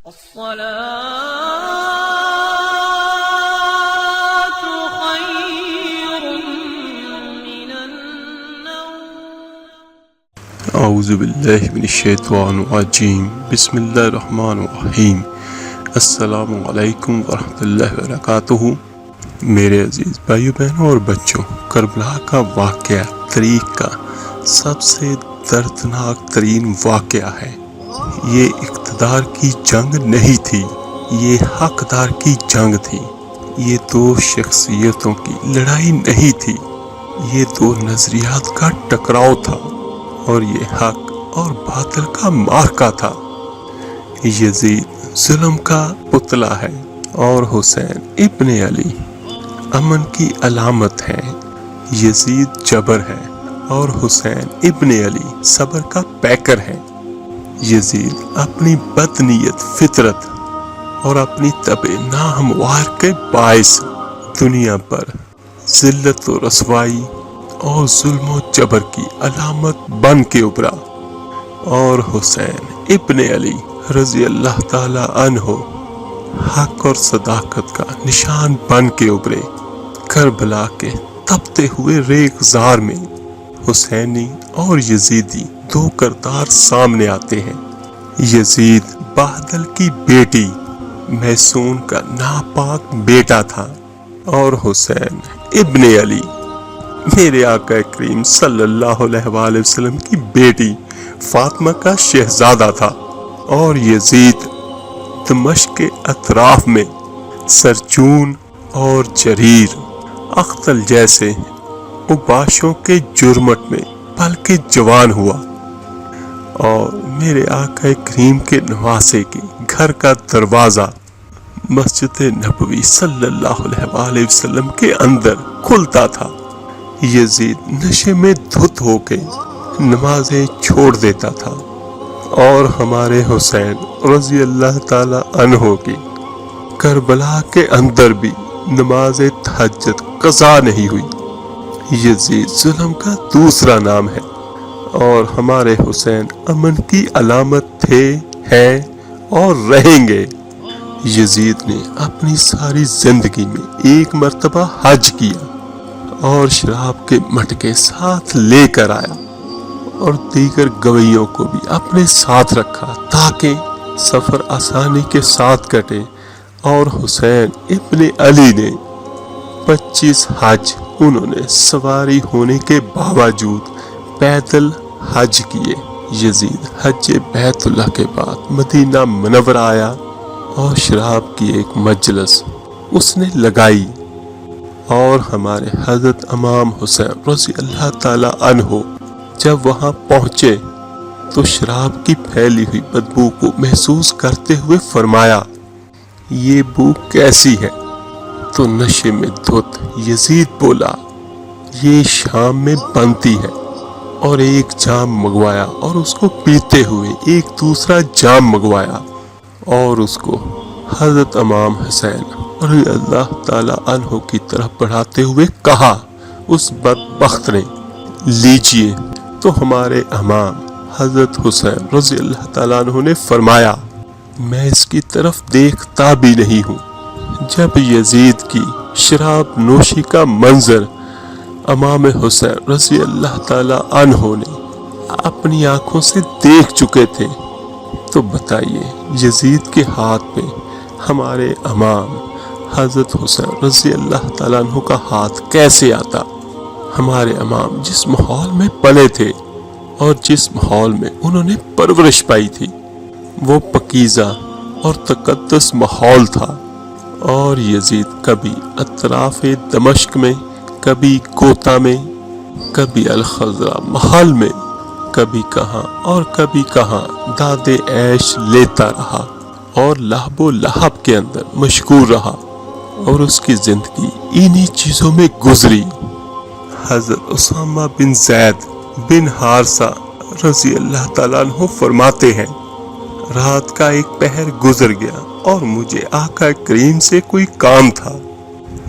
الصلاة خير من النوم. اعوذ باللہ من الشیطان الرجیم. بسم اللہ الرحمن الرحیم. السلام علیکم ورحمۃ اللہ وبرکاتہ. میرے عزیز بھائیو بہنوں اور بچوں، کربلا کا واقعہ تاریخ کا سب سے دردناک ترین واقعہ ہے. یہ اقتدار کی جنگ نہیں تھی، یہ حقدار کی جنگ تھی. یہ دو شخصیتوں کی لڑائی نہیں تھی، یہ دو نظریات کا ٹکراؤ تھا، اور یہ حق اور باطل کا معرکہ تھا. یزید ظلم کا پتلا ہے اور حسین ابن علی امن کی علامت ہے. یزید جبر ہے اور حسین ابن علی صبر کا پیکر ہے. یزید اپنی بدنیت فطرت اور اپنی طبع ناہموار کے باعث دنیا پر ذلت و رسوائی اور ظلم و جبر کی علامت بن کے ابھرا، اور حسین ابن علی رضی اللہ تعالی عنہ حق اور صداقت کا نشان بن کے ابھرے. کربلا کے تپتے ہوئے ریگزار میں حسینی اور یزیدی دو کردار سامنے آتے ہیں. یزید بہادل کی بیٹی محسون کا ناپاک بیٹا تھا، اور حسین ابن علی میرے آقا کریم صلی اللہ علیہ وآلہ وسلم کی بیٹی فاطمہ کا شہزادہ تھا. اور یزید دمشق کے اطراف میں سرچون اور جریر اختل جیسے اوباشوں کے جرمٹ میں پل کے جوان ہوا، اور میرے آقا کریم کے نواسے کے گھر کا دروازہ مسجد نبوی صلی اللہ علیہ وآلہ وسلم کے اندر کھلتا تھا. یزید نشے میں دھت ہو کے نمازیں چھوڑ دیتا تھا، اور ہمارے حسین رضی اللہ تعالی عنہ کی کربلا کے اندر بھی نماز تہجد قضا نہیں ہوئی. یزید ظلم کا دوسرا نام ہے، اور ہمارے حسین امن کی علامت تھے، ہیں اور رہیں گے. یزید نے اپنی ساری زندگی میں ایک مرتبہ حج کیا اور شراب کے مٹکے ساتھ لے کر آیا، اور دیگر گویوں کو بھی اپنے ساتھ رکھا تاکہ سفر آسانی کے ساتھ کٹے. اور حسین ابن علی نے 25 حج انہوں نے سواری ہونے کے باوجود پیدل حج کیے. یزید حج بیت اللہ کے بعد مدینہ منورہ آیا، اور شراب کی ایک مجلس اس نے لگائی، اور ہمارے حضرت امام حسین رضی اللہ تعالی عنہ جب وہاں پہنچے تو شراب کی پھیلی ہوئی بدبو کو محسوس کرتے ہوئے فرمایا، یہ بو کیسی ہے؟ تو نشے میں دھت یزید بولا، یہ شام میں بنتی ہے، اور ایک جام منگوایا، اور اس کو پیتے ہوئے ایک دوسرا جام منگوایا، اور اس کو حضرت امام حسین رضی اللہ تعالی عنہ کی طرف بڑھاتے ہوئے کہا اس بدبخت نے، لیجئے. تو ہمارے امام حضرت حسین رضی اللہ تعالیٰ عنہ نے فرمایا، میں اس کی طرف دیکھتا بھی نہیں ہوں. جب یزید کی شراب نوشی کا منظر امام حسین رضی اللہ تعالیٰ عنہ نے اپنی آنکھوں سے دیکھ چکے تھے، تو بتائیے یزید کے ہاتھ میں ہمارے امام حضرت حسین رضی اللہ تعالیٰ عنہ کا ہاتھ کیسے آتا؟ ہمارے امام جس ماحول میں پلے تھے اور جس ماحول میں انہوں نے پرورش پائی تھی، وہ پاکیزہ اور تقدس ماحول تھا. اور یزید کبھی اطراف دمشق میں، کبھی کوتا میں، کبھی الخضرا محل میں، کبھی کہاں اور کبھی کہاں داد عیش لیتا رہا، اور لہب و لہب کے اندر مشغول رہا، اور اس کی زندگی انہی چیزوں میں گزری. حضرت اسامہ بن زید بن حارثہ رضی اللہ تعالیٰ عنہ فرماتے ہیں، رات کا ایک پہر گزر گیا اور مجھے آقا کریم سے کوئی کام تھا.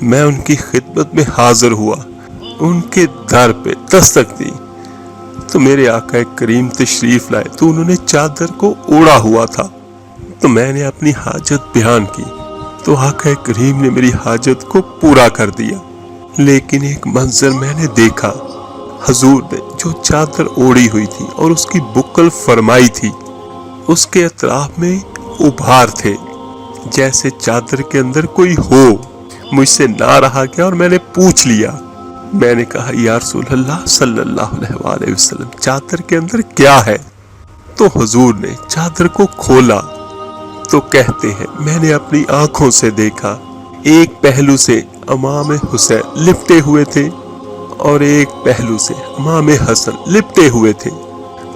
میں ان کی خدمت میں حاضر ہوا، ان کے در پہ دستک دی تو میرے آقا کریم تشریف لائے، تو انہوں نے چادر کو اوڑا ہوا تھا. تو میں نے اپنی حاجت بیان کی تو آقا کریم نے میری حاجت کو پورا کر دیا۔ لیکن ایک منظر میں نے دیکھا، حضور نے جو چادر اوڑھی ہوئی تھی اور اس کی بکل فرمائی تھی، اس کے اطراف میں ابھار تھے جیسے چادر کے اندر کوئی ہو۔ مجھ سے نہ رہا گیا اور میں نے پوچھ لیا، میں نے کہا یا رسول اللہ صلی اللہ علیہ وآلہ وسلم چادر کے اندر کیا ہے؟ تو حضور نے چادر کو کھولا تو کہتے ہیں میں نے اپنی آنکھوں سے دیکھا، ایک پہلو سے امام حسین لپٹے ہوئے تھے اور ایک پہلو سے امام حسن لپٹے ہوئے تھے۔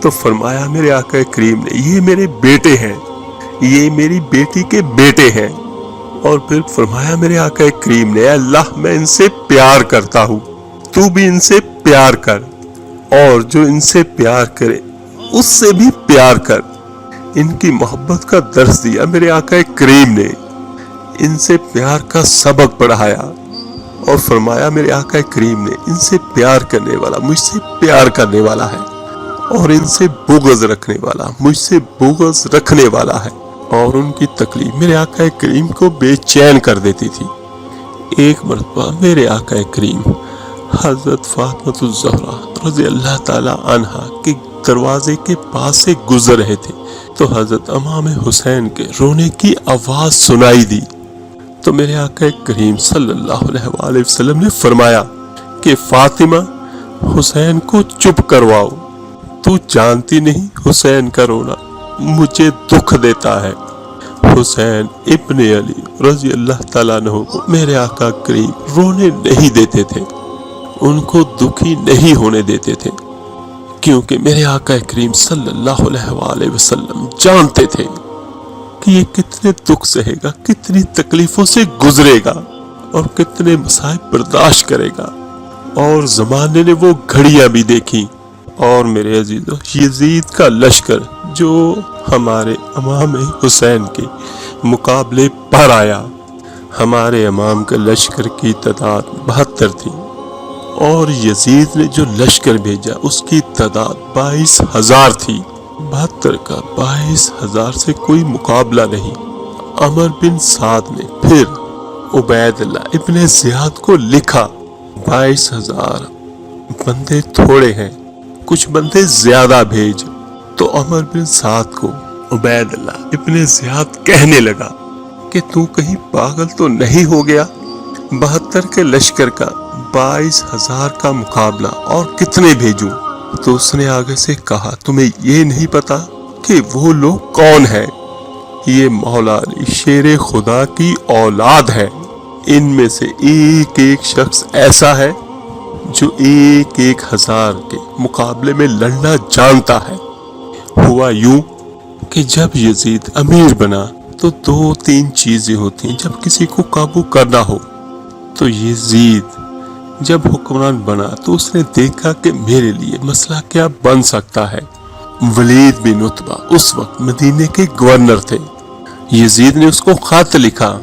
تو فرمایا میرے آقا کریم نے یہ میرے بیٹے ہیں، یہ میری بیٹی کے بیٹے ہیں۔ اور پھر فرمایا میرے آقا کریم نے اے اللہ میں ان سے پیار کرتا ہوں، تو بھی ان سے پیار کر، اور جو ان سے پیار کرے اس سے بھی پیار کر۔ ان کی محبت کا درس دیا میرے آقا کریم نے، ان سے پیار کا سبق پڑھایا اور فرمایا میرے آقا کریم نے ان سے پیار کرنے والا مجھ سے پیار کرنے والا ہے، اور ان سے بغض رکھنے والا مجھ سے بغض رکھنے والا ہے۔ اور ان کی تکلیف میرے آقا کریم کو بے چین کر دیتی تھی۔ ایک مرتبہ میرے آقا کریم حضرت فاطمہ الزہرا رضی اللہ تعالی عنہا کے دروازے کے پاس سے گزر رہے تھے تو حضرت امام حسین کے رونے کی آواز سنائی دی۔ تو میرے آقا کریم صلی اللہ علیہ وآلہ وسلم نے فرمایا کہ فاطمہ حسین کو چپ کرواؤ، تو جانتی نہیں حسین کا رونا مجھے دکھ دیتا ہے۔ حسین ابن علی رضی اللہ تعالیٰ عنہ کو میرے آقا کریم رونے نہیں دیتے تھے، ان کو دکھی نہیں ہونے دیتے تھے، کیونکہ میرے آقا کریم صلی اللہ علیہ وآلہ وسلم جانتے تھے کہ یہ کتنے دکھ سہے گا، کتنی تکلیفوں سے گزرے گا اور کتنے مصائب برداشت کرے گا۔ اور زمانے نے وہ گھڑیاں بھی دیکھی، اور میرے عزیزو یزید کا لشکر جو ہمارے امام حسین کے مقابلے پر آیا، ہمارے امام کا لشکر کی تعداد 72 تھی، اور یزید نے جو لشکر بھیجا اس کی تعداد 22,000 تھی۔ 72 کا 22,000 سے کوئی مقابلہ نہیں۔ عمر بن سعد نے پھر عبید اللہ ابن زیاد کو لکھا 22,000 بندے تھوڑے ہیں، کچھ بندے زیادہ بھیج۔ تو عمر بن سعد کو عبید اللہ ابن زیاد کہنے لگا کہ تو کہیں پاگل تو نہیں ہو گیا، 72 کے لشکر کا 22,000 کا مقابلہ اور کتنے بھیجوں؟ تو اس نے آگے سے کہا تمہیں یہ نہیں پتا کہ وہ لوگ کون ہیں؟ یہ مولا علی شیر خدا کی اولاد ہے، ان میں سے ایک ایک شخص ایسا ہے جو 1,000 کے مقابلے میں لڑنا جانتا ہے۔ ہوا یوں کہ جب یزید امیر بنا تو 2-3 چیزیں ہوتی ہیں جب کسی کو قابو کرنا ہو۔ تو یزید جب حکمران بنا تو اس نے دیکھا کہ میرے لیے مسئلہ کیا بن سکتا ہے۔ ولید بن عتبہ اس وقت مدینے کے گورنر تھے۔ یزید نے اس کو خط لکھا،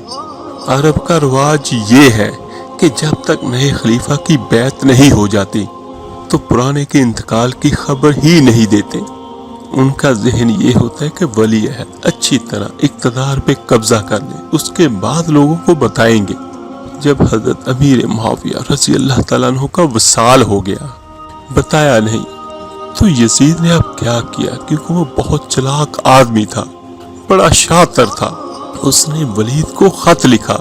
عرب کا رواج یہ ہے کہ جب تک نئے خلیفہ کی بیعت نہیں ہو جاتی تو پرانے کے انتقال کی خبر ہی نہیں دیتے۔ ان کا ذہن یہ ہوتا ہے کہ ولی عہد اچھی طرح اقتدار پہ قبضہ کر لے، اس کے بعد لوگوں کو بتائیں گے۔ جب حضرت امیر معاویہ رضی اللہ تعالیٰ عنہ کا وصال ہو گیا، بتایا نہیں، تو یزید نے اب کیا کیا، کیونکہ وہ بہت چلاک آدمی تھا، بڑا شاطر تھا، اس نے ولید کو خط لکھا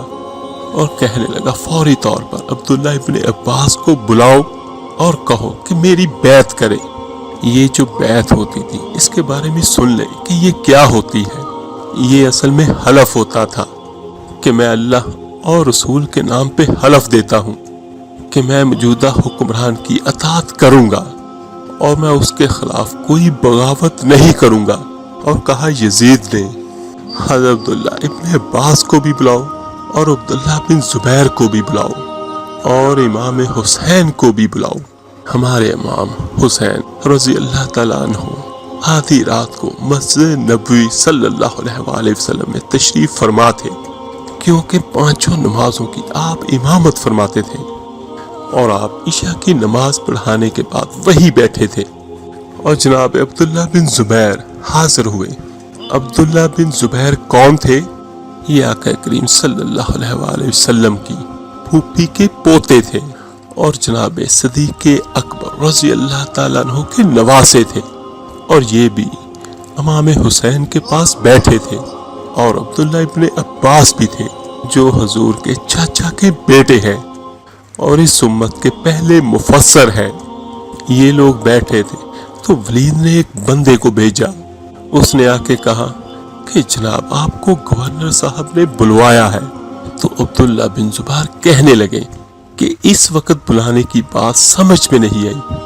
اور کہنے لگا فوری طور پر عبداللہ ابن عباس کو بلاؤ اور کہو کہ میری بیعت کرے۔ یہ جو بیعت ہوتی تھی اس کے بارے میں سن لیں کہ یہ کیا ہوتی ہے۔ یہ اصل میں حلف ہوتا تھا کہ میں اللہ اور رسول کے نام پہ حلف دیتا ہوں کہ میں موجودہ حکمران کی اطاعت کروں گا اور میں اس کے خلاف کوئی بغاوت نہیں کروں گا۔ اور کہا یزید نے حضرت عبداللہ ابن عباس کو بھی بلاؤ اور عبداللہ بن زبیر کو بھی بلاؤ اور امام حسین کو بھی بلاؤ۔ ہمارے امام حسین رضی اللہ تعالیٰ عنہ آدھی رات کو مسجد نبوی صلی اللہ علیہ وآلہ وسلم میں تشریف فرما تھے، کیونکہ 5 نمازوں کی آپ امامت فرماتے تھے، اور آپ عشاء کی نماز پڑھانے کے بعد وہی بیٹھے تھے، اور جناب عبداللہ بن زبیر حاضر ہوئے عبداللہ بن زبیر کون تھے؟ یہ آقا کریم صلی اللہ علیہ وآلہ وسلم کی پھوپھی کے پوتے تھے اور جناب صدیق اکبر رضی اللہ تعالیٰ عنہ کے نواسے تھے، اور یہ بھی امام حسین کے پاس بیٹھے تھے، اور عبداللہ ابن عباس بھی تھے جو حضور کے چاچا کے بیٹے ہیں اور اس امت کے پہلے مفسر ہیں۔ یہ لوگ بیٹھے تھے تو ولید نے ایک بندے کو بھیجا۔ اس نے آ کے کہا کہ جناب آپ کو گورنر صاحب نے بلوایا ہے۔ تو عبداللہ بن زبیر کہنے لگے کہ اس وقت بلانے کی بات سمجھ میں نہیں آئی۔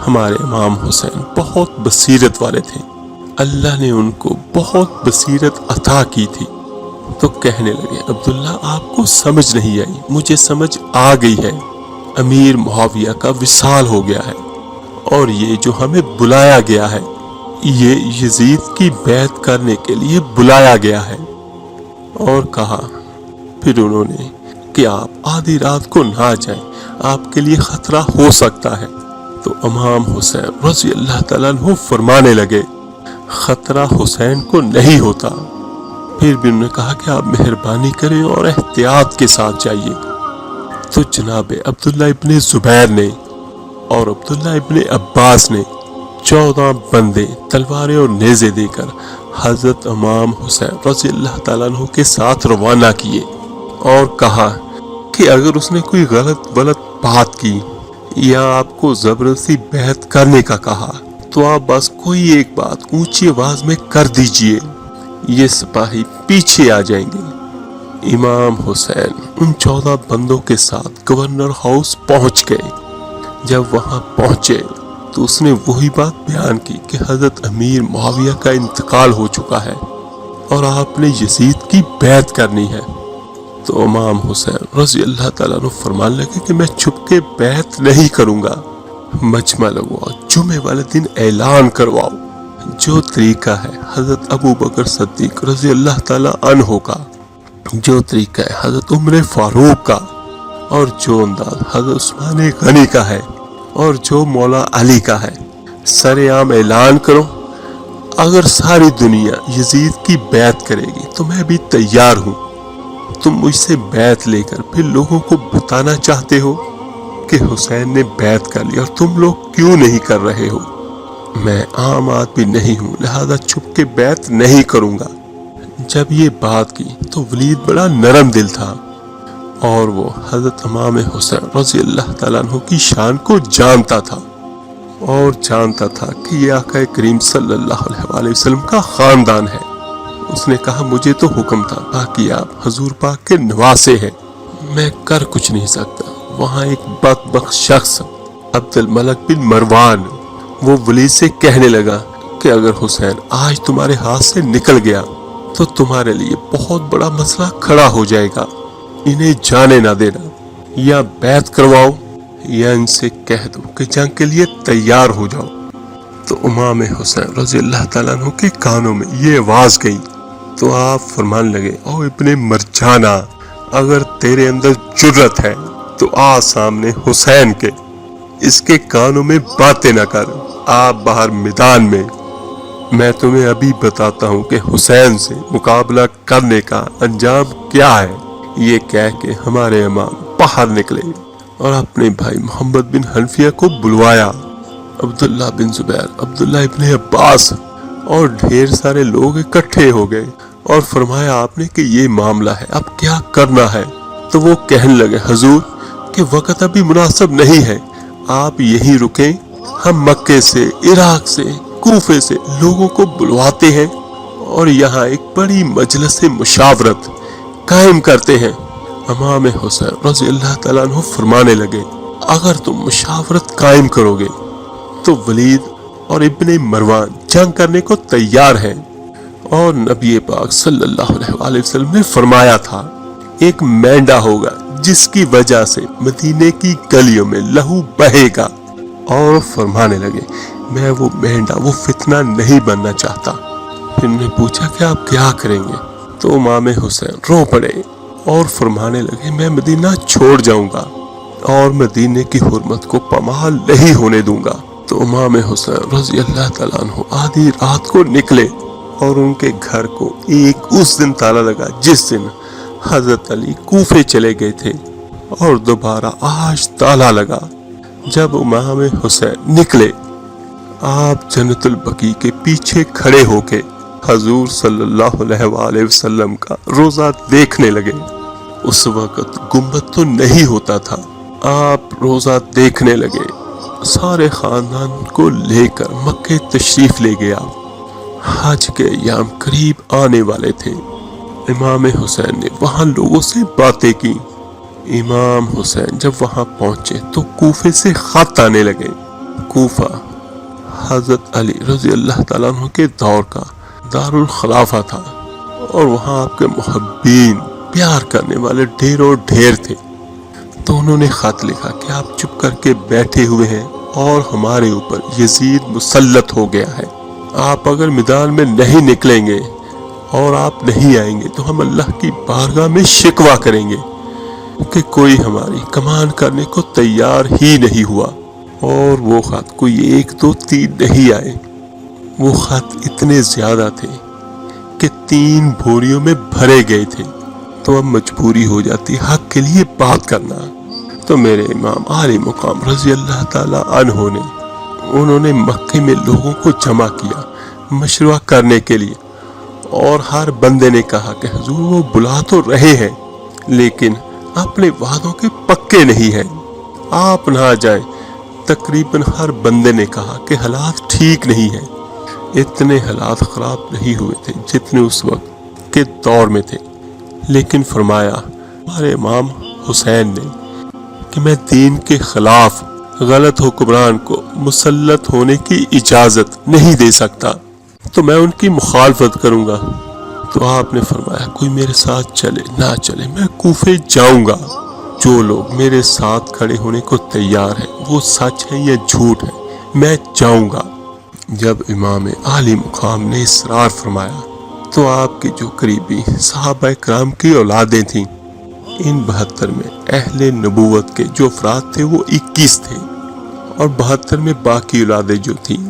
ہمارے امام حسین بہت بصیرت والے تھے، اللہ نے ان کو بہت بصیرت عطا کی تھی۔ تو کہنے لگے عبداللہ آپ کو سمجھ نہیں آئی، مجھے سمجھ آ گئی ہے، امیر معاویہ کا وصال ہو گیا ہے، اور یہ جو ہمیں بلایا گیا ہے یہ یزید کی بیعت کرنے کے لیے بلایا گیا ہے۔ اور کہا پھر انہوں نے کہ آپ آدھی رات کو نہ جائیں، آپ کے لیے خطرہ ہو سکتا ہے۔ تو امام حسین رضی اللہ تعالیٰ عنہ فرمانے لگے خطرہ حسین کو نہیں ہوتا۔ پھر بھی انہوں نے کہا کہ آپ مہربانی کریں اور احتیاط کے ساتھ جائیے۔ تو جناب عبداللہ ابن زبیر نے اور عبداللہ ابن عباس نے 14 بندے تلواریں اور نیزے دے کر حضرت امام حسین رضی اللہ تعالیٰ عنہ کے ساتھ روانہ کیے، اور کہا کہ اگر اس نے کوئی غلط بات کی یا آپ کو زبردستی بیعت کرنے کا کہا تو آپ بس کوئی ایک بات اونچی آواز میں کر دیجئے، یہ سپاہی پیچھے آ جائیں گے۔ امام حسین ان 14 بندوں کے ساتھ گورنر ہاؤس پہنچ گئے۔ جب وہاں پہنچے تو اس نے وہی بات بیان کی کہ حضرت امیر معاویہ کا انتقال ہو چکا ہے اور آپ نے یزید کی بیعت کرنی ہے۔ تو امام حسین رضی اللہ تعالیٰ عنہ فرمان لگے کہ میں چھپ کے بیعت نہیں کروں گا، مجمع لگواؤ، جمعے والے دن اعلان کرواؤ۔ جو طریقہ ہے حضرت ابو بکر صدیق رضی اللہ تعالیٰ عنہ کا، جو طریقہ ہے حضرت عمر فاروق کا، اور جو انداز حضرت عثمان غنی کا ہے، اور جو مولا علی کا ہے، سر عام اعلان کرو۔ اگر ساری دنیا یزید کی بیعت کرے گی تو میں بھی تیار ہوں۔ تم مجھ سے بیعت لے کر پھر لوگوں کو بتانا چاہتے ہو کہ حسین نے بیعت کر لی اور تم لوگ کیوں نہیں کر رہے ہو؟ میں عام آدمی نہیں ہوں، لہذا چھپ کے بیعت نہیں کروں گا۔ جب یہ بات کی تو ولید بڑا نرم دل تھا، اور وہ حضرت امام حسین رضی اللہ تعالیٰ عنہ کی شان کو جانتا تھا، اور جانتا تھا کہ یہ آقا کریم صلی اللہ علیہ وآلہ وسلم کا خاندان ہے۔ اس نے کہا مجھے تو حکم تھا، باقی آپ حضور پاک کے نواسے ہیں، میں کر کچھ نہیں سکتا۔ وہاں ایک بدبخت شخص عبد الملک بن مروان وہ ولید سے کہنے لگا کہ اگر حسین آج تمہارے ہاتھ سے نکل گیا تو تمہارے لیے بہت بڑا مسئلہ کھڑا ہو جائے گا، انہیں جانے نہ دینا، یا بیعت کرواؤ یا ان سے کہہ دو کہ جنگ کے لیے تیار ہو جاؤ۔ تو امام حسین رضی اللہ تعالیٰ عنہ کے کانوں میں یہ آواز گئی تو آپ فرمان لگے او ابن مرجانہ، اگر تیرے اندر جرت ہے تو آ سامنے حسین کے، اس کے کانوں میں باتیں نہ کر، آپ باہر میدان میں تمہیں ابھی بتاتا ہوں کہ حسین سے مقابلہ کرنے کا انجام کیا ہے۔ یہ کہہ کے ہمارے امام باہر نکلے اور اپنے بھائی محمد بن حنفیہ کو بلوایا۔ عبداللہ بن زبیر، عبداللہ ابن عباس اور ڈھیر سارے لوگ اکٹھے ہو گئے اور فرمایا آپ نے کہ یہ معاملہ ہے، اب کیا کرنا ہے؟ تو وہ کہنے لگے حضور کہ وقت ابھی مناسب نہیں ہے، آپ یہیں رکیں، ہم مکے سے، عراق سے، کوفے سے لوگوں کو بلواتے ہیں اور یہاں ایک بڑی مجلس مشاورت قائم کرتے ہیں۔ امام حسین رضی اللہ تعالیٰ عنہ فرمانے لگے اگر تم مشاورت قائم کرو گے تو ولید اور ابن مروان جنگ کرنے کو تیار ہیں، اور نبی پاک صلی اللہ علیہ وآلہ وسلم نے فرمایا تھا ایک مینڈا ہوگا جس کی وجہ سے مدینے کی گلیوں میں لہو بہے گا، اور فرمانے لگے میں وہ مینڈا، وہ فتنہ نہیں بننا چاہتا۔ پھر نے پوچھا کہ آپ کیا کریں گے؟ تو امام حسین رو پڑے اور فرمانے لگے میں مدینہ چھوڑ جاؤں گا اور مدینے کی حرمت کو پامال نہیں ہونے دوں گا۔ تو امام حسین رضی اللہ تعالیٰ عنہ آدھی رات کو نکلے اور ان کے گھر کو ایک اس دن تالا لگا جس دن حضرت علی کوفے چلے گئے تھے، اور دوبارہ آج تالا لگا جب امام حسین نکلے۔ آپ جنت البقیع کے پیچھے کھڑے ہو کے حضور صلی اللہ علیہ وآلہ وسلم کا روضہ دیکھنے لگے۔ اس وقت گنبد تو نہیں ہوتا تھا، آپ روضہ دیکھنے لگے۔ سارے خاندان کو لے کر مکہ تشریف لے گیا۔ حج کے ایام قریب آنے والے تھے۔ امام حسین نے وہاں لوگوں سے باتیں کی۔ امام حسین جب وہاں پہنچے تو کوفے سے خط آنے لگے۔ کوفہ حضرت علی رضی اللہ تعالیٰ عنہ کے دور کا دارالخلافہ تھا، اور وہاں آپ کے محبین پیار کرنے والے ڈھیروں ڈھیر تھے۔ تو انہوں نے خط لکھا کہ آپ چپ کر کے بیٹھے ہوئے ہیں اور ہمارے اوپر یزید مسلط ہو گیا ہے۔ آپ اگر میدان میں نہیں نکلیں گے اور آپ نہیں آئیں گے تو ہم اللہ کی بارگاہ میں شکوہ کریں گے کہ کوئی ہماری کمان کرنے کو تیار ہی نہیں ہوا۔ اور وہ خط کوئی 1 2 3 نہیں آئے، وہ خط اتنے زیادہ تھے کہ 3 بوریوں میں بھرے گئے تھے۔ تو اب مجبوری ہو جاتی حق کے لیے بات کرنا۔ تو میرے امام عالی مقام رضی اللہ تعالیٰ عنہ نے انہوں نے مکے میں لوگوں کو جمع کیا مشورہ کرنے کے لیے، اور ہر بندے نے کہا کہ حضور وہ بلا تو رہے ہیں لیکن اپنے وعدوں کے پکے نہیں ہیں، آپ نہ جائیں۔ تقریباً ہر بندے نے کہا کہ حالات ٹھیک نہیں ہیں۔ اتنے حالات خراب نہیں ہوئے تھے جتنے اس وقت کے دور میں تھے، لیکن فرمایا ہمارے امام حسین نے کہ میں دین کے خلاف غلط حکمران کو مسلط ہونے کی اجازت نہیں دے سکتا، تو میں ان کی مخالفت کروں گا۔ تو آپ نے فرمایا کوئی میرے ساتھ چلے نہ چلے میں کوفے جاؤں گا، جو لوگ میرے ساتھ کھڑے ہونے کو تیار ہیں وہ سچ ہے یا جھوٹ ہے، میں جاؤں گا۔ جب امام عالی مقام نے اصرار فرمایا تو آپ کے جو قریبی صحابہ کرام کی اولادیں تھیں، ان 72 میں اہل نبوت کے جو افراد تھے وہ 21 تھے، اور 72 میں باقی اولادیں جو تھیں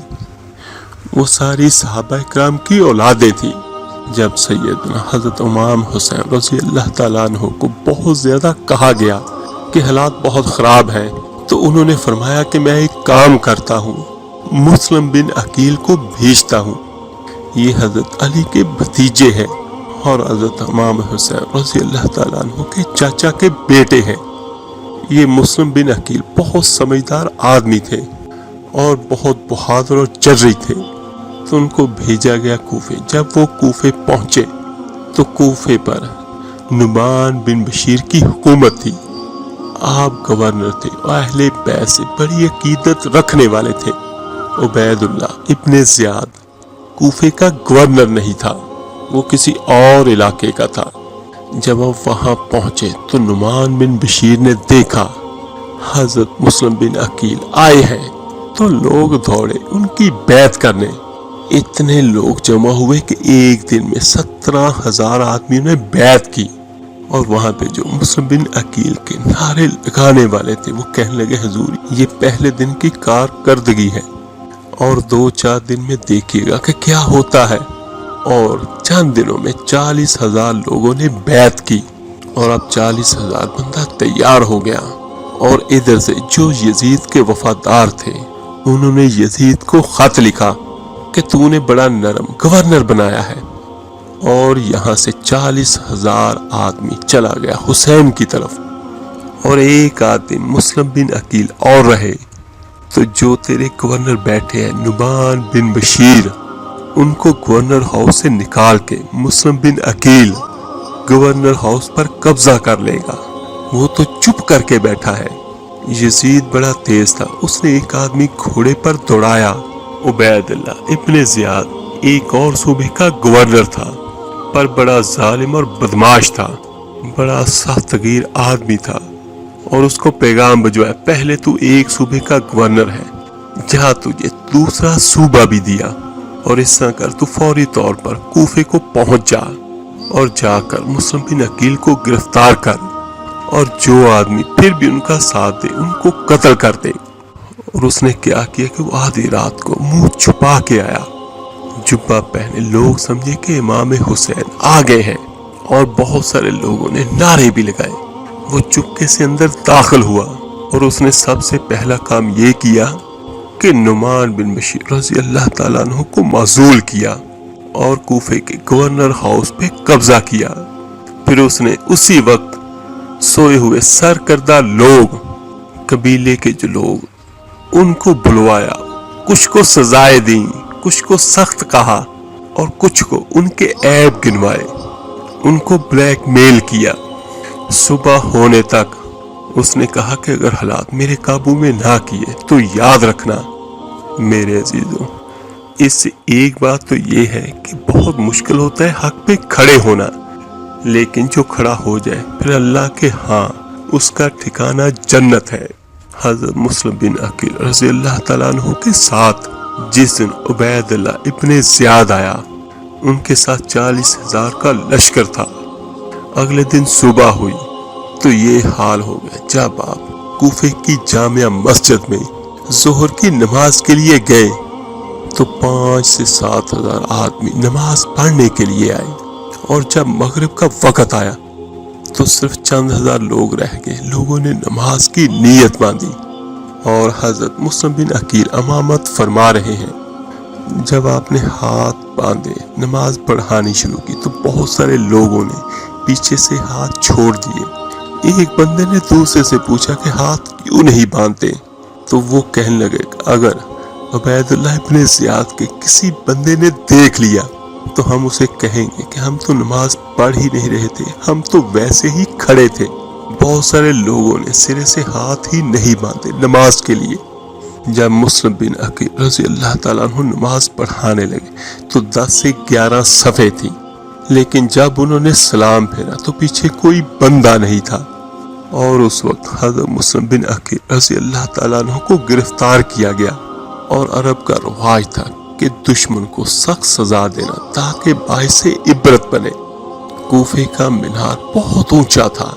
وہ ساری صحابہ کرام کی اولادیں تھیں۔ جب سیدنا حضرت امام حسین رضی اللہ تعالیٰ عنہ کو بہت زیادہ کہا گیا کہ حالات بہت خراب ہیں، تو انہوں نے فرمایا کہ میں ایک کام کرتا ہوں، مسلم بن عقیل کو بھیجتا ہوں، یہ حضرت علی کے بھتیجے ہیں اور حضرت امام حسین رضی اللہ تعالیٰ عنہ کے چاچا کے بیٹے ہیں۔ یہ مسلم بن عقیل بہت سمجھدار آدمی تھے اور بہت بہادر اور جرئی تھے، تو ان کو بھیجا گیا کوفے۔ جب وہ کوفے پہنچے تو کوفے پر نعمان بن بشیر کی حکومت تھی، آپ گورنر تھے اور اہل بیت سے بڑی عقیدت رکھنے والے تھے۔ عبید اللہ ابن زیاد کوفے کا گورنر نہیں تھا، وہ کسی اور علاقے کا تھا۔ جب وہ وہاں پہنچے تو نعمان بن بشیر نے دیکھا حضرت مسلم بن عقیل آئے ہیں، تو لوگ دوڑے ان کی بیعت کرنے۔ اتنے لوگ جمع ہوئے کہ ایک دن میں 17,000 آدمیوں نے بیعت کی، اور وہاں پہ جو مسلم بن عقیل کے نعرے لگانے والے تھے وہ کہنے لگے حضور یہ پہلے دن کی کارکردگی ہے، اور 2-4 دن میں دیکھیے گا کہ کیا ہوتا ہے۔ اور چند دنوں میں 40,000 لوگوں نے بیعت کی، اور اب 40,000 بندہ تیار ہو گیا۔ اور ادھر سے جو یزید کے وفادار تھے انہوں نے یزید کو خط لکھا کہ تو نے بڑا نرم گورنر بنایا ہے، اور یہاں سے 40,000 آدمی چلا گیا حسین کی طرف، اور ایک آدمی مسلم بن عقیل اور رہے۔ تو جو تیرے گورنر بیٹھے ہیں نعمان بن بشیر، ان کو گورنر ہاؤس سے نکال کے مسلم بن عقیل گورنر ہاؤس پر قبضہ کر لے گا، وہ تو چپ کر کے بیٹھا ہے۔ یزید بڑا تیز تھا، اس نے ایک آدمی گھوڑے پر دوڑایا۔ عبید اللہ ابن زیاد ایک اور صوبے کا گورنر تھا، پر بڑا ظالم اور بدماش تھا، بڑا سخت گیر آدمی تھا، اور اس کو پیغام بھجوایا پہلے تو ایک صوبے کا گورنر ہے، جہاں تجھے دوسرا صوبہ بھی دیا، اور اس طرح کر تو فوری طور پر کوفے کو پہنچ جا، اور جا کر مسلم بن عقیل کو گرفتار کر، اور جو آدمی پھر بھی ان کا ساتھ دے ان کو قتل کر دے۔ اور اس نے کیا کیا کہ وہ آدھی رات کو منہ چھپا کے آیا، جبہ پہنے لوگ سمجھے کہ امام حسین آ گئے ہیں، اور بہت سارے لوگوں نے نعرے بھی لگائے۔ وہ چپکے سے اندر داخل ہوا اور اس نے سب سے پہلا کام یہ کیا کہ نعمان بن بشیر رضی اللہ تعالیٰ عنہ کو معزول کیا اور کوفے کے گورنر ہاؤس پہ قبضہ کیا۔ پھر اس نے اسی وقت سوئے ہوئے سرکردہ لوگ، قبیلے کے جو لوگ، ان کو بلوایا، کچھ کو سزائیں دیں، کچھ کو سخت کہا اور کچھ کو ان کے عیب گنوائے، ان کو بلیک میل کیا۔ صبح ہونے تک اس نے کہا کہ اگر حالات میرے قابو میں نہ کیے تو یاد رکھنا میرے عزیزوں، اس سے ایک بات تو یہ ہے کہ بہت مشکل ہوتا ہے حق پہ کھڑے ہونا، لیکن جو کھڑا ہو جائے پھر اللہ کے ہاں اس کا ٹھکانہ جنت ہے۔ حضرت مسلم بن عقیل رضی اللہ تعالیٰ عنہ کے ساتھ جس دن عبید اللہ ابن زیاد آیا، ان کے ساتھ 40,000 کا لشکر تھا۔ اگلے دن صبح ہوئی تو یہ حال ہو گیا۔ جب آپ کوفے کی جامع مسجد میں ظہر کی نماز کے لیے گئے تو 5 سے 7,000 آدمی نماز پڑھنے کے لیے آئے، اور جب مغرب کا وقت آیا تو صرف چند ہزار لوگ رہ گئے۔ لوگوں نے نماز کی نیت باندھی اور حضرت مسلم بن عقیل امامت فرما رہے ہیں۔ جب آپ نے ہاتھ باندھے نماز پڑھانی شروع کی تو بہت سارے لوگوں نے پیچھے سے ہاتھ چھوڑ دیے۔ ایک بندے نے دوسرے سے پوچھا کہ ہاتھ کیوں نہیں باندھتے؟ تو وہ کہنے لگے کہ اگر عبید اللہ ابن زیاد کے کسی بندے نے دیکھ لیا تو ہم اسے کہیں گے کہ ہم تو نماز پڑھ ہی نہیں رہے تھے، ہم تو ویسے ہی کھڑے تھے۔ بہت سارے لوگوں نے سرے سے ہاتھ ہی نہیں باندھے نماز کے لیے۔ جب مسلم بن عقیل رضی اللہ تعالیٰ عنہ نماز پڑھانے لگے تو 10 سے 11 صفیں تھیں، لیکن جب انہوں نے سلام پھیرا تو پیچھے کوئی بندہ نہیں تھا، اور اس وقت حضرت مسلم بن عقیل رضی اللہ تعالیٰ عنہ کو گرفتار کیا گیا۔ اور عرب کا رواج تھا کہ دشمن کو سخت سزا دینا تاکہ باعث عبرت بنے۔ کوفے کا مینار بہت اونچا تھا،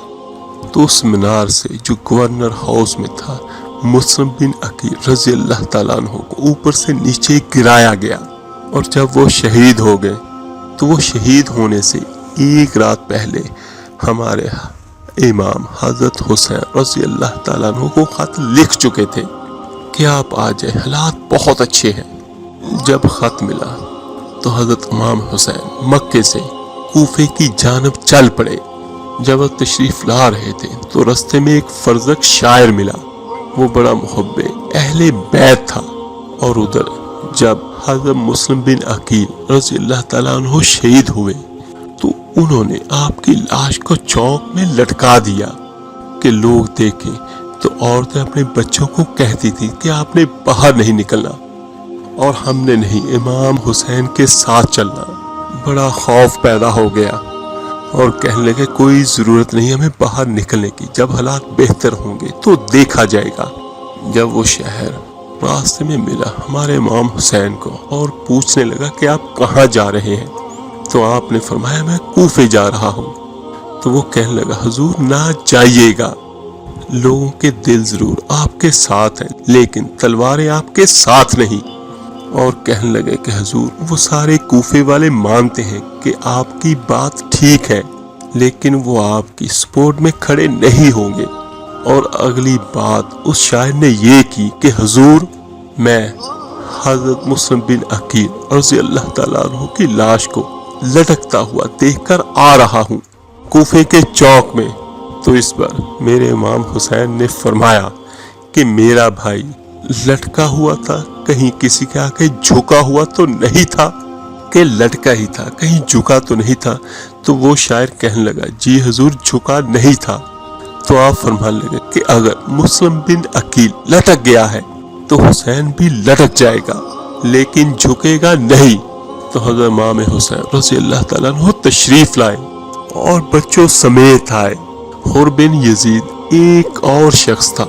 تو اس مینار سے جو گورنر ہاؤس میں تھا مسلم بن عقیل رضی اللہ تعالیٰ عنہ کو اوپر سے نیچے گرایا گیا، اور جب وہ شہید ہو گئے تو وہ شہید ہونے سے ایک رات پہلے ہمارے امام حضرت حسین رضی اللہ تعالیٰ عنہ کو خط لکھ چکے تھے کہ آپ آ جائیں، حالات بہت اچھے ہیں۔ جب خط ملا تو حضرت امام حسین مکے سے کوفے کی جانب چل پڑے۔ جب وہ تشریف لا رہے تھے تو رستے میں ایک فرزق شاعر ملا، وہ بڑا محب اہل بیت تھا، اور ادھر جب حضرت مسلم بن عقیل رضی اللہ تعالیٰ عنہ شہید ہوئے تو انہوں نے آپ کی لاش کو چوک میں لٹکا دیا کہ لوگ دیکھیں، تو عورتیں اپنے بچوں کو کہتی تھی کہ آپ نے باہر نہیں نکلنا، اور ہم نے نہیں امام حسین کے ساتھ چلنا۔ بڑا خوف پیدا ہو گیا اور کہنے لگے کوئی ضرورت نہیں ہمیں باہر نکلنے کی، جب حالات بہتر ہوں گے تو دیکھا جائے گا۔ جب وہ شہر راستے میں ملا ہمارے امام حسین کو اور پوچھنے لگا کہ آپ کہاں جا رہے ہیں، تو آپ نے فرمایا میں کوفے جا رہا ہوں۔ تو وہ کہنے لگا حضور نہ جائیے گا، لوگوں کے دل ضرور آپ کے ساتھ ہیں لیکن تلواریں آپ کے ساتھ نہیں۔ اور کہنے لگے کہ حضور وہ سارے کوفے والے مانتے ہیں کہ آپ کی بات ٹھیک ہے، لیکن وہ آپ کی سپورٹ میں کھڑے نہیں ہوں گے۔ اور اگلی بات اس شاعر نے یہ کی کہ حضور میں حضرت مسلم بن عقیل رضی اللہ تعالیٰ عنہ کی لاش کو لٹکتا ہوا دیکھ کر آ رہا ہوں کوفے کے چوک میں۔ تو اس پر میرے امام حسین نے فرمایا کہ میرا بھائی لٹکا ہوا تھا، کہیں کسی کے آگے جھکا ہوا تو نہیں تھا، کہ لٹکا ہی تھا، کہیں جھکا تو نہیں تھا۔ تو وہ شاعر کہنے لگا جی حضور جھکا نہیں تھا۔ تو آپ فرمانے لگے کہ اگر مسلم بن عقیل لٹک گیا ہے تو حسین بھی لٹک جائے گا لیکن جھکے گا نہیں۔ تو حضرت امام حسین رضی اللہ تعالیٰ عنہ تشریف لائے اور بچوں سمیت آئے۔ حر بن یزید ایک اور شخص تھا،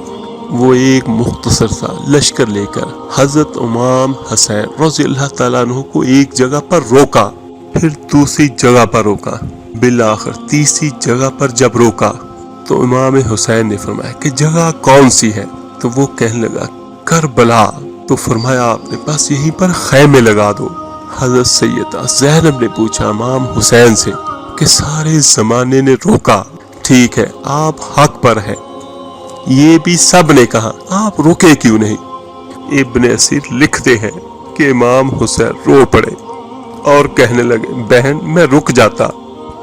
وہ ایک مختصر سا لشکر لے کر حضرت امام حسین رضی اللہ تعالیٰ عنہ کو ایک جگہ پر روکا، پھر دوسری جگہ پر روکا، بالآخر تیسری جگہ پر جب روکا تو امام حسین نے فرمایا کہ جگہ کون سی ہے؟ تو وہ کہنے لگا کربلا۔ تو فرمایا آپ نے بس یہیں پر خیمے لگا دو۔ حضرت سیدہ زینب نے پوچھا امام حسین سے کہ سارے زمانے نے روکا، ٹھیک ہے آپ حق پر ہے، یہ بھی سب نے کہا، آپ رکے کیوں نہیں؟ ابن اسیر لکھتے ہیں کہ امام حسین رو پڑے اور کہنے لگے بہن میں رک جاتا،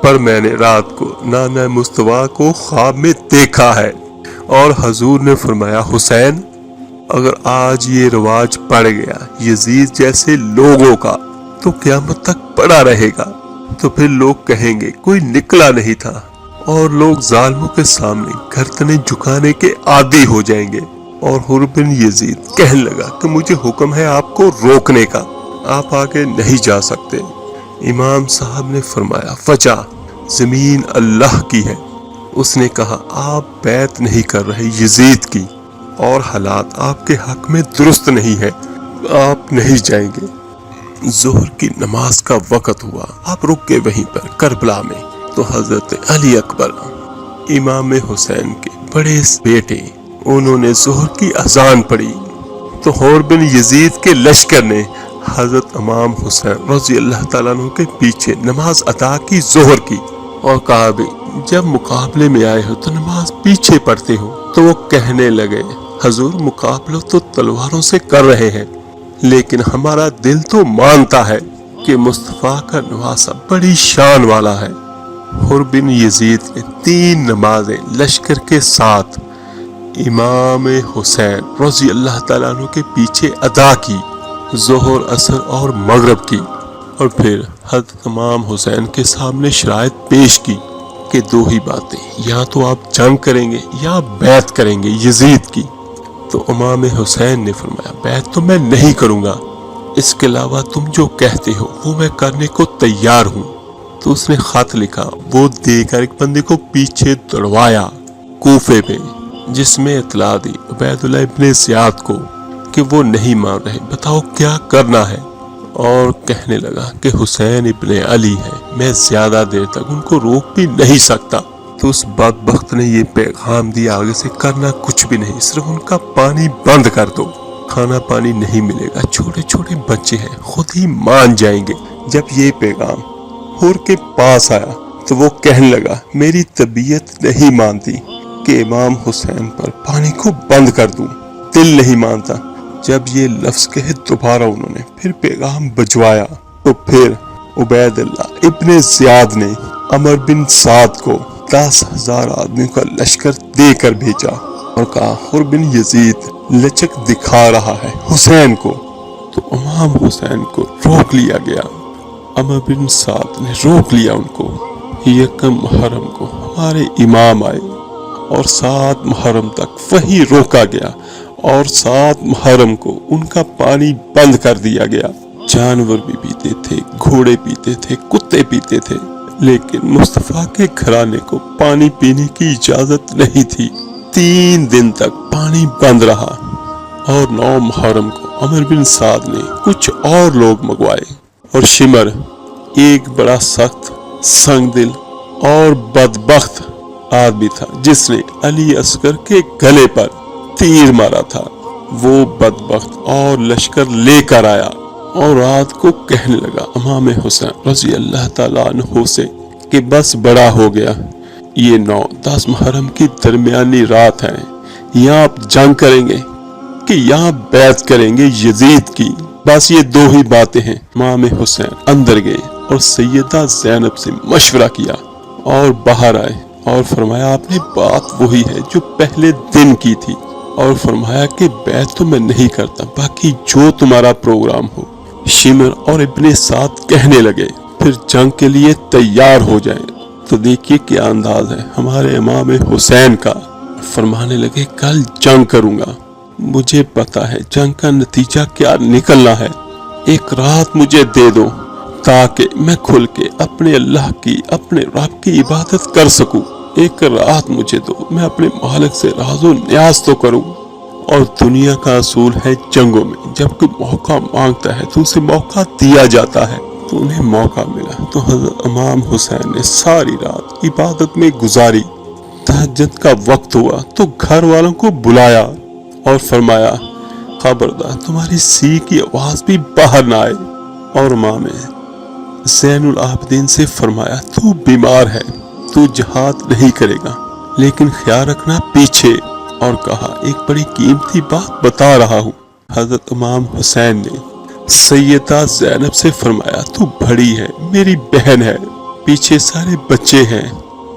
پر میں نے رات کو نانا مصطفیٰ کو خواب میں دیکھا ہے، اور حضور نے فرمایا حسین اگر آج یہ رواج پڑ گیا یزید جیسے لوگوں کا تو قیامت تک پڑا رہے گا، تو پھر لوگ کہیں گے کوئی نکلا نہیں تھا، اور لوگ ظالموں کے سامنے گردنیں جھکانے کے عادی ہو جائیں گے۔ اور حر بن یزید کہنے لگا کہ مجھے حکم ہے آپ کو روکنے کا، آپ آگے نہیں جا سکتے۔ امام صاحب نے فرمایا وجہ زمین اللہ کی ہے، اس نے کہا آپ بیعت نہیں کر رہے یزید کی، اور حالات آپ کے حق میں درست نہیں ہے، آپ نہیں جائیں گے۔ ظہر کی نماز کا وقت ہوا، آپ رک گئے وہیں پر کربلا میں، تو حضرت علی اکبر امام حسین کے بڑے بیٹے انہوں نے ظہر کی اذان پڑھی، تو حر بن یزید کے لشکر نے حضرت امام حسین رضی اللہ تعالیٰ عنہ کے پیچھے نماز ادا کی ظہر کی، اور کہا بھی جب مقابلے میں آئے ہو تو نماز پیچھے پڑھتے ہو، تو وہ کہنے لگے حضور مقابلہ تو تلواروں سے کر رہے ہیں، لیکن ہمارا دل تو مانتا ہے کہ مصطفیٰ کا نواسہ بڑی شان والا ہے۔ حر بن یزید نے 3 نمازیں لشکر کے ساتھ امام حسین رضی اللہ تعالیٰ عنہ کے پیچھے ادا کی، ظہر عصر اور مغرب کی، اور پھر حضرت امام حسین کے سامنے شرائط پیش کی کہ 2 ہی باتیں، یا تو آپ جنگ کریں گے یا بیعت کریں گے یزید کی۔ تو امام حسین نے فرمایا بیعت تو میں نہیں کروں گا، اس کے علاوہ تم جو کہتے ہو وہ میں کرنے کو تیار ہوں۔ تو اس نے خط لکھا، وہ دے کر ایک بندے کو پیچھے دوڑوایا کوفے پہ، جس میں اطلاع دی عبید اللہ ابن زیاد کو کہ وہ نہیں مان رہے، بتاؤ کیا کرنا ہے؟ اور کہنے لگا کہ حسین ابن علی ہے، میں زیادہ دیر تک ان کو روک بھی نہیں سکتا۔ تو اس بدبخت نے یہ پیغام دیا آگے سے کرنا کچھ بھی نہیں، صرف ان کا پانی بند کر دو، کھانا پانی نہیں ملے گا، چھوٹے چھوٹے بچے ہیں خود ہی مان جائیں گے۔ جب یہ پیغام حر کے پاس آیا تو وہ کہنے لگا میری طبیعت نہیں مانتی کہ امام حسین پر پانی کو بند کر دوں، دل نہیں مانتا۔ جب یہ لفظ کہے دوبارہ انہوں نے پھر پیغام بجوایا، تو پھر عبید اللہ ابن زیاد نے عمر بن سعد کو 10,000 آدمی کا لشکر دے کر بھیجا اور کہا حر بن یزید لچک دکھا رہا ہے حسین کو۔ تو امام حسین کو روک لیا گیا، عمر بن سعد نے روک لیا ان کو۔ یکم محرم کو ہمارے امام آئے اور 7 محرم تک وہی روکا گیا، اور 7 محرم کو ان کا پانی بند کر دیا گیا۔ جانور بھی پیتے تھے، گھوڑے پیتے تھے، کتے پیتے تھے، لیکن مصطفیٰ کے گھرانے کو پانی پینے کی اجازت نہیں تھی۔ 3 دن تک پانی بند رہا، اور 9 محرم کو عمر بن سعد نے کچھ اور لوگ منگوائے، اور شمر ایک بڑا سخت سنگ دل اور بدبخت آدمی تھا جس نے علی اصغر کے گلے پر تیر مارا تھا، وہ بدبخت اور لشکر لے کر آیا اور رات کو کہنے لگا امام حسین رضی اللہ تعالیٰ عنہ سے کہ بس بڑا ہو گیا، یہ 9-10 محرم کی درمیانی رات ہے، یہاں آپ جنگ کریں گے کہ یہاں بیعت کریں گے یزید کی، بس یہ 2 ہی باتیں ہیں۔ امام حسین اندر گئے اور سیدہ زینب سے مشورہ کیا اور باہر آئے اور فرمایا آپ نے بات وہی ہے جو پہلے دن کی تھی، اور فرمایا کہ بیعت تو میں نہیں کرتا، باقی جو تمہارا پروگرام ہو۔ شمر اور ابن سعد کہنے لگے پھر جنگ کے لیے تیار ہو جائیں۔ تو دیکھیے کیا انداز ہے ہمارے امام حسین کا، فرمانے لگے کل جنگ کروں گا، مجھے پتا ہے جنگ کا نتیجہ کیا نکلنا ہے، ایک رات مجھے دے دو تاکہ میں کھل کے اپنے اللہ کی، اپنے رب کی عبادت کر سکوں، ایک رات مجھے دو، میں اپنے مالک سے راز و نیاز تو کروں۔ اور دنیا کا اصول ہے جنگوں میں جب کوئی موقع مانگتا ہے تو اسے موقع دیا جاتا ہے، تو انہیں موقع ملا۔ تو حضرت امام حسین نے ساری رات عبادت میں گزاری، تہجد کا وقت ہوا تو گھر والوں کو بلایا اور فرمایا خبردار تمہاری سی کی آواز بھی باہر نہ آئے، اور امام زین العابدین سے فرمایا تو بیمار ہے، تو جہاد نہیں کرے گا، لیکن خیال رکھنا پیچھے، اور کہا ایک بڑی قیمتی بات بتا رہا ہوں۔ حضرت امام حسین نے سیدہ زینب سے فرمایا تو بڑی ہے، میری بہن ہے، پیچھے سارے بچے ہیں،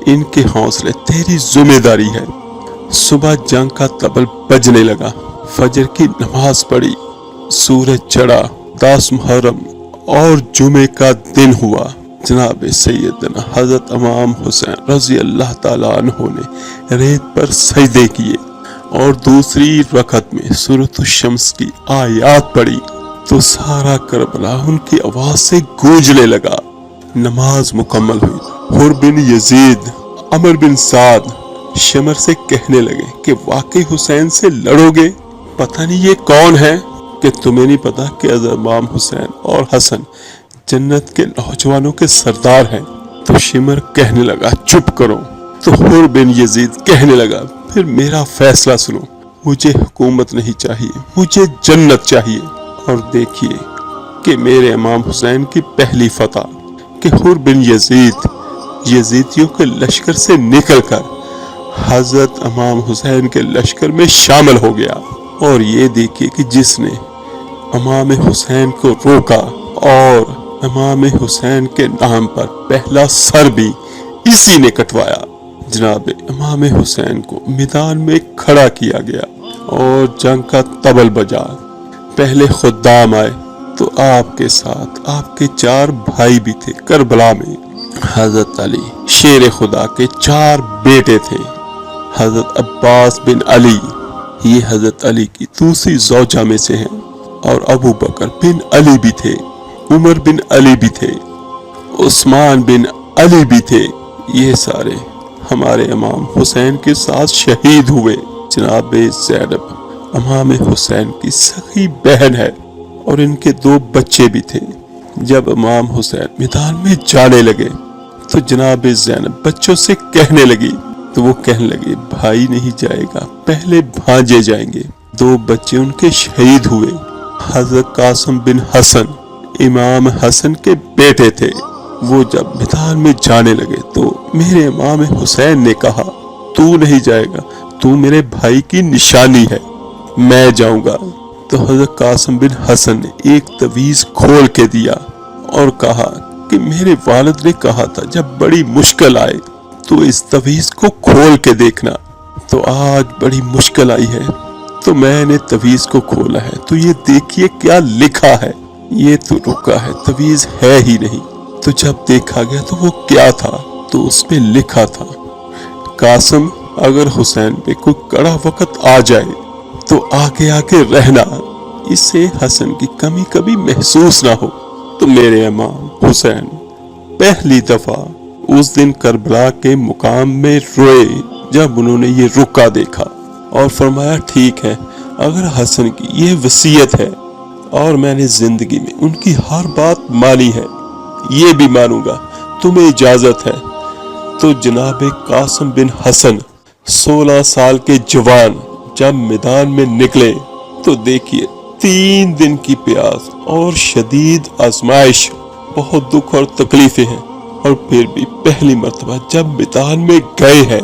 ان کے حوصلے تیری ذمہ داری ہے۔ صبح جنگ کا طبل بجنے لگا، فجر کی نماز پڑھی، سورج چڑھا، 10 محرم اور جمعے کا دن ہوا۔ جناب سیدنا حضرت امام حسین رضی اللہ تعالیٰ عنہ نے ریت پر سجدے کیے اور دوسری رکعت میں سورۃ الشمس کی آیات پڑھی تو سارا کربلا ان کی آواز سے گونجنے لگا۔ نماز مکمل ہوئی۔ حر بن یزید، عمر بن سعد شمر سے کہنے لگے کہ واقعی حسین سے لڑو گے؟ پتہ نہیں یہ کون ہے کہ تمہیں نہیں پتا کہ امام حسین اور حسن جنت کے نوجوانوں کے سردار ہیں؟ تو شمر کہنے لگا چپ کرو۔ تو حر بن یزید کہنے لگا پھر میرا فیصلہ سنو، مجھے حکومت نہیں چاہیے، مجھے جنت چاہیے۔ اور دیکھیے کہ میرے امام حسین کی پہلی فتح کہ حر بن یزید یزیدیوں کے لشکر سے نکل کر حضرت امام حسین کے لشکر میں شامل ہو گیا۔ اور یہ دیکھیے کہ جس نے امام حسین کو روکا اور امام حسین کے نام پر پہلا سر بھی اسی نے کٹوایا۔ جناب امام حسین کو میدان میں کھڑا کیا گیا اور جنگ کا طبل بجا۔ پہلے خدام آئے تو آپ کے ساتھ آپ کے 4 بھائی بھی تھے۔ کربلا میں حضرت علی شیر خدا کے 4 بیٹے تھے۔ حضرت عباس بن علی، یہ حضرت علی کی دوسری زوجہ میں سے ہیں، اور ابو بکر بن علی بھی تھے، عمر بن علی بھی تھے، عثمان بن علی بھی تھے۔ یہ سارے ہمارے امام حسین کے ساتھ شہید ہوئے۔ جناب زینب امام حسین کی سگی بہن ہے اور ان کے 2 بچے بھی تھے۔ جب امام حسین میدان میں جانے لگے تو جناب زینب بچوں سے کہنے لگی، تو وہ کہنے لگے بھائی نہیں جائے گا، پہلے بھانجے جائیں گے۔ 2 بچے ان کے شہید ہوئے۔ حضرت قاسم بن حسن امام حسن کے بیٹے تھے۔ وہ جب میدان میں جانے لگے تو میرے امام حسین نے کہا تو نہیں جائے گا، تو میرے بھائی کی نشانی ہے، میں جاؤں گا۔ تو حضرت قاسم بن حسن نے ایک تعویذ کھول کے دیا اور کہا کہ میرے والد نے کہا تھا جب بڑی مشکل آئے تو اس تعویذ کو کھول کے دیکھنا۔ تو آج بڑی مشکل آئی ہے تو میں نے تعویذ کو کھولا ہے، تو یہ دیکھیے کیا لکھا ہے۔ یہ تو رکا ہے، تعویذ ہے ہی نہیں۔ تو جب دیکھا گیا تو وہ کیا تھا، تو اس میں لکھا تھا قاسم اگر حسین پہ کوئی کڑا وقت آ جائے تو آگے آگے رہنا، اس سے حسن کی کمی کبھی محسوس نہ ہو۔ تو میرے امام حسین پہلی دفعہ اس دن کربلا کے مقام میں روئے جب انہوں نے یہ رکا دیکھا، اور فرمایا ٹھیک ہے، اگر حسن کی یہ وصیت ہے اور میں نے زندگی میں ان کی ہر بات مانی ہے، یہ بھی مانوں گا، تمہیں اجازت ہے۔ تو جناب قاسم بن حسن 16 سال کے جوان جب میدان میں نکلے تو دیکھیے 3 دن کی پیاس اور شدید آزمائش، بہت دکھ اور تکلیفیں ہیں، اور پھر بھی پہلی مرتبہ جب میدان میں گئے ہیں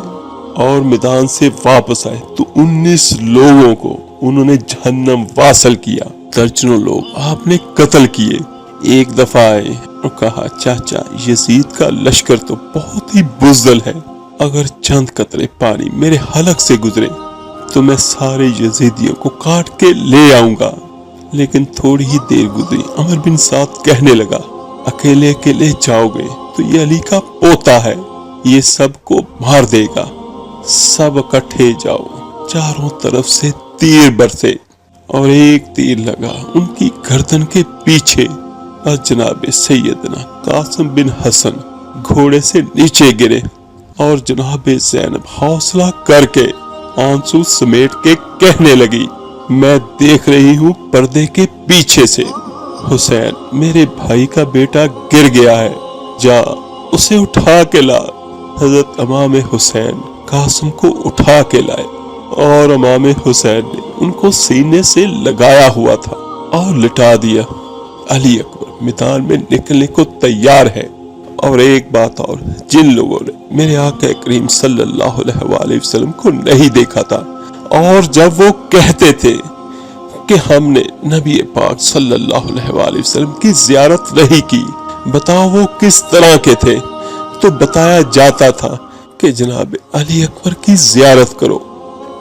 اور میدان سے واپس آئے تو 19 لوگوں کو انہوں نے جہنم واصل کیا، درجنوں لوگ آپ نے قتل کیے۔ ایک دفعہ آئے اور کہا چاچا یزید کا لشکر تو بہت ہی بزدل ہے، اگر چند قطرے پانی میرے حلق سے گزرے تو میں سارے یزیدیوں کو کاٹ کے لے آؤں گا۔ لیکن تھوڑی ہی دیر گزری، عمر بن سعد کہنے لگا اکیلے اکیلے جاؤ گے تو یہ علی کا پوتا ہے، یہ سب کو مار دے گا، سب اکٹھے جاؤ۔ چاروں طرف سے تیر برسے اور ایک تیر لگا ان کی گردن کے پیچھے، اور جناب سیدنا قاسم بن حسن گھوڑے سے نیچے گرے، اور جناب زینب حوصلہ کر کے آنسو سمیٹ کے کہنے لگی میں دیکھ رہی ہوں پردے کے پیچھے سے، حسین میرے بھائی کا بیٹا گر گیا ہے، جا اسے اٹھا کے لا۔ حضرت امام حسین قاسم کو اٹھا کے لائے، اور امام حسین نے ان کو سینے سے لگایا ہوا تھا اور لٹا دیا۔ علی اکبر میدان میں نکلنے کو تیار ہے۔ اور ایک بات اور، جن لوگوں نے میرے آقا کریم صلی اللہ علیہ وآلہ وسلم کو نہیں دیکھا تھا اور جب وہ کہتے تھے کہ ہم نے نبی پاک صلی اللہ علیہ وآلہ وسلم کی زیارت نہیں کی، بتاؤ وہ کس طرح کے تھے، تو بتایا جاتا تھا کہ جناب علی اکبر کی زیارت کرو،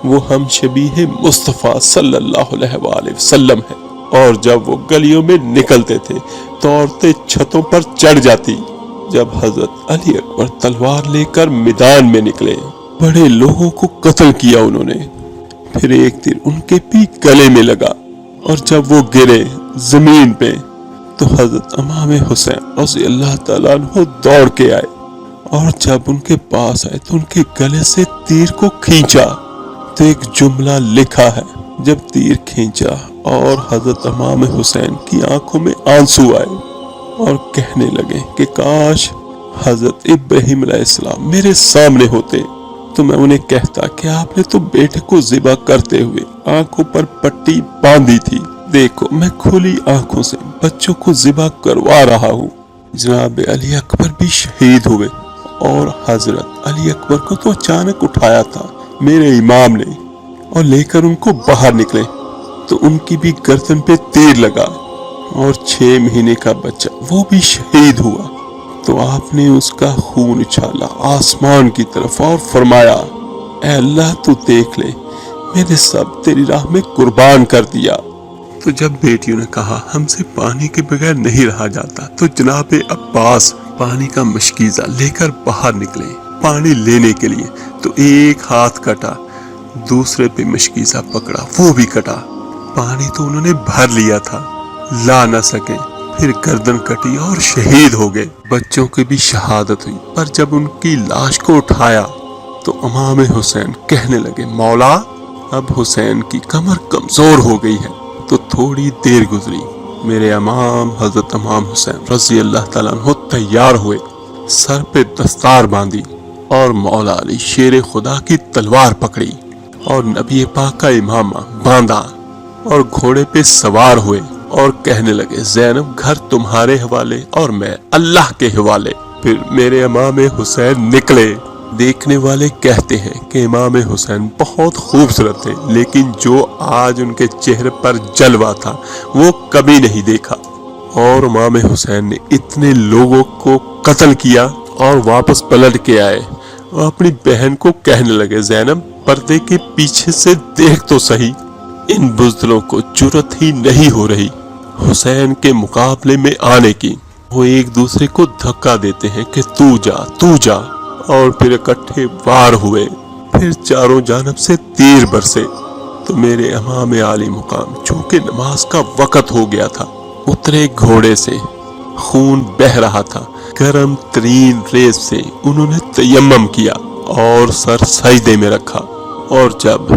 وہ ہم شبیہ مصطفیٰ صلی اللہ علیہ وآلہ وسلم ہے۔ اور جب وہ گلیوں میں نکلتے تھے تو عورتیں چھتوں پر چڑھ جاتی۔ جب حضرت علی اکبر تلوار لے کر میدان میں نکلے، بڑے لوگوں کو قتل کیا انہوں نے، پھر ایک تیر ان کے بھی گلے میں لگا، اور جب وہ گرے زمین پہ تو حضرت امام حسین رضی اللہ تعالیٰ عنہ دوڑ کے آئے، اور جب ان کے پاس آئے تو ان کے گلے سے تیر کو کھینچا تو ایک جملہ لکھا ہے، جب تیر کھینچا اور حضرت امام حسین کی آنکھوں میں آنسو آئے اور کہنے لگے کہ کاش حضرت ابراہیم علیہ السلام میرے سامنے ہوتے تو میں انہیں کہتا کہ آپ نے تو بیٹے کو ذبح کرتے ہوئے آنکھوں پر پٹی باندھی تھی، دیکھو میں کھلی آنکھوں سے بچوں کو ذبح کروا رہا ہوں۔ جناب علی اکبر بھی شہید ہوئے، اور حضرت علی اکبر کو تو اچانک اٹھایا تھا میرے امام نے اور لے کر ان کو باہر نکلے تو ان کی بھی گردن پہ تیر لگا، اور 6 مہینے کا بچہ وہ بھی شہید ہوا، تو آپ نے اس کا خون اچھالا آسمان کی طرف اور فرمایا اے اللہ تو دیکھ لے، میں نے سب تیری راہ میں قربان کر دیا۔ تو جب بیٹیوں نے کہا ہم سے پانی کے بغیر نہیں رہا جاتا، تو جناب عباس پانی کا مشکیزہ لے کر باہر نکلے پانی لینے کے لیے، تو ایک ہاتھ کٹا، دوسرے پہ مشکیزہ پکڑا، وہ بھی کٹا، پانی تو انہوں نے بھر لیا تھا، لا نہ سکے، پھر گردن کٹی اور شہید ہو گئے۔ بچوں کی بھی شہادت ہوئی، پر جب ان کی لاش کو اٹھایا تو امام حسین کہنے لگے مولا اب حسین کی کمر کمزور ہو گئی ہے، تو تھوڑی دیر گزری، میرے امام حضرت امام حسین رضی اللہ تعالیٰ عنہ تیار ہوئے، سر پہ دستار باندھی اور مولا علی شیر خدا کی تلوار پکڑی اور نبی پاک کا امامہ باندھا اور گھوڑے پہ سوار ہوئے اور کہنے لگے زینب گھر تمہارے حوالے اور میں اللہ کے حوالے۔ پھر میرے امام حسین نکلے، دیکھنے والے کہتے ہیں کہ امام حسین بہت خوبصورت تھے، لیکن جو آج ان کے چہرے پر جلوہ تھا وہ کبھی نہیں دیکھا۔ اور امام حسین نے اتنے لوگوں کو قتل کیا اور واپس پلٹ کے آئے اور اپنی بہن کو کہنے لگے زینب پردے کے پیچھے سے دیکھ تو صحیح، ان بزدلوں کو جرأت ہی نہیں ہو رہی حسین کے مقابلے میں آنے کی۔ وہ ایک دوسرے کو دھکا دیتے ہیں کہ تو جا، اور پھر اکٹھے وار ہوئے، پھر چاروں جانب سے تیر برسے، تو میرے امام عالی مقام چونکہ نماز کا وقت ہو گیا تھا، اترے گھوڑے سے، خون بہ رہا تھا، گرم ترین ریت سے انہوں نے تیمم کیا اور سر سجدے میں رکھا، اور جب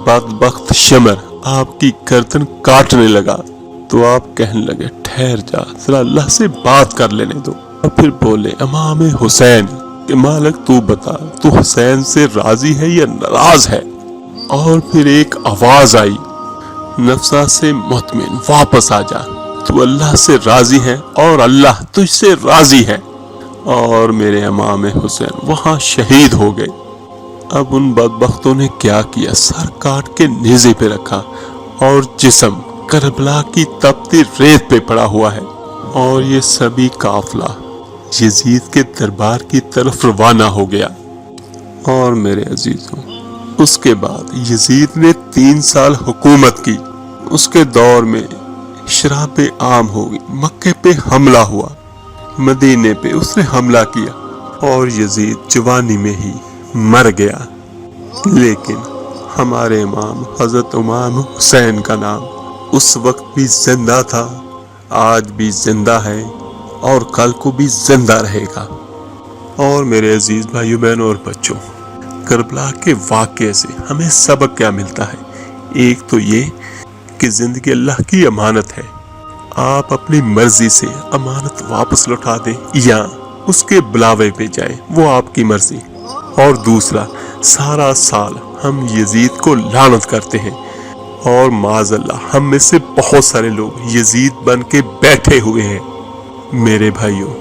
بدبخت شمر آپ کی گردن کاٹنے لگا تو آپ کہنے لگے ٹھہر جا ذرا اللہ سے بات کر لینے دو، اور پھر بولے امام حسین کہ مالک تو بتا تو حسین سے راضی ہے یا ناراض ہے؟ اور پھر ایک آواز آئی نفسہ سے مطمئن واپس آ جا، تو اللہ سے راضی ہے اور اللہ تجھ سے راضی ہے۔ اور میرے امام حسین وہاں شہید ہو گئے۔ اب ان بدبختوں نے کیا کیا، سر کاٹ کے نیزے پہ رکھا اور جسم کربلا کی تپتی ریت پہ پڑا ہوا ہے، اور یہ سبھی قافلہ یزید کے دربار کی طرف روانہ ہو گیا۔ اور میرے عزیزوں اس کے بعد یزید نے 3 سال حکومت کی، اس کے دور میں شراب عام ہو گئی، مکے پہ حملہ ہوا، مدینے پہ اس نے حملہ کیا اور یزید جوانی میں ہی مر گیا، لیکن ہمارے امام حضرت امام حسین کا نام اس وقت بھی زندہ تھا، آج بھی زندہ ہے اور کل کو بھی زندہ رہے گا۔ اور میرے عزیز بھائیو بہنوں اور بچوں، کربلا کے واقعے سے ہمیں سبق کیا ملتا ہے؟ ایک تو یہ کہ زندگی اللہ کی امانت ہے، آپ اپنی مرضی سے امانت واپس لوٹا دیں یا اس کے بلاوے پہ جائیں، وہ آپ کی مرضی۔ اور دوسرا، سارا سال ہم یزید کو لعنت کرتے ہیں، اور معاذ اللہ ہم میں سے بہت سارے لوگ یزید بن کے بیٹھے ہوئے ہیں، میرے بھائیوں،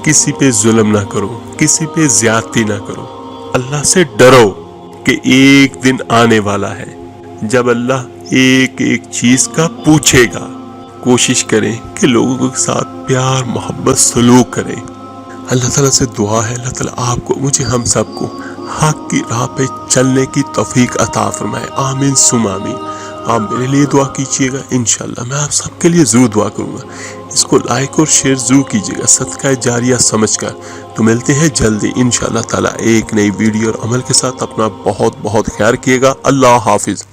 کسی پہ ظلم نہ کرو، کسی پہ زیادتی نہ کرو، اللہ سے ڈرو کہ ایک دن آنے والا ہے جب اللہ ایک ایک چیز کا پوچھے گا۔ کوشش کریں کہ لوگوں کے ساتھ پیار محبت سلوک کریں۔ اللہ تعالیٰ سے دعا ہے اللہ تعالیٰ آپ کو، مجھے، ہم سب کو حق کی راہ پہ چلنے کی توفیق عطا فرمائے۔ آمین ثم آمین۔ آپ میرے لیے دعا کیجیے گا، انشاءاللہ میں آپ سب کے لیے ضرور دعا کروں گا۔ اس کو لائک اور شیئر ضرور کیجیے گا صدقہ جاریہ سمجھ کر۔ تو ملتے ہیں جلدی انشاءاللہ تعالیٰ ایک نئی ویڈیو اور عمل کے ساتھ۔ اپنا بہت بہت خیال کیے گا۔ اللہ حافظ۔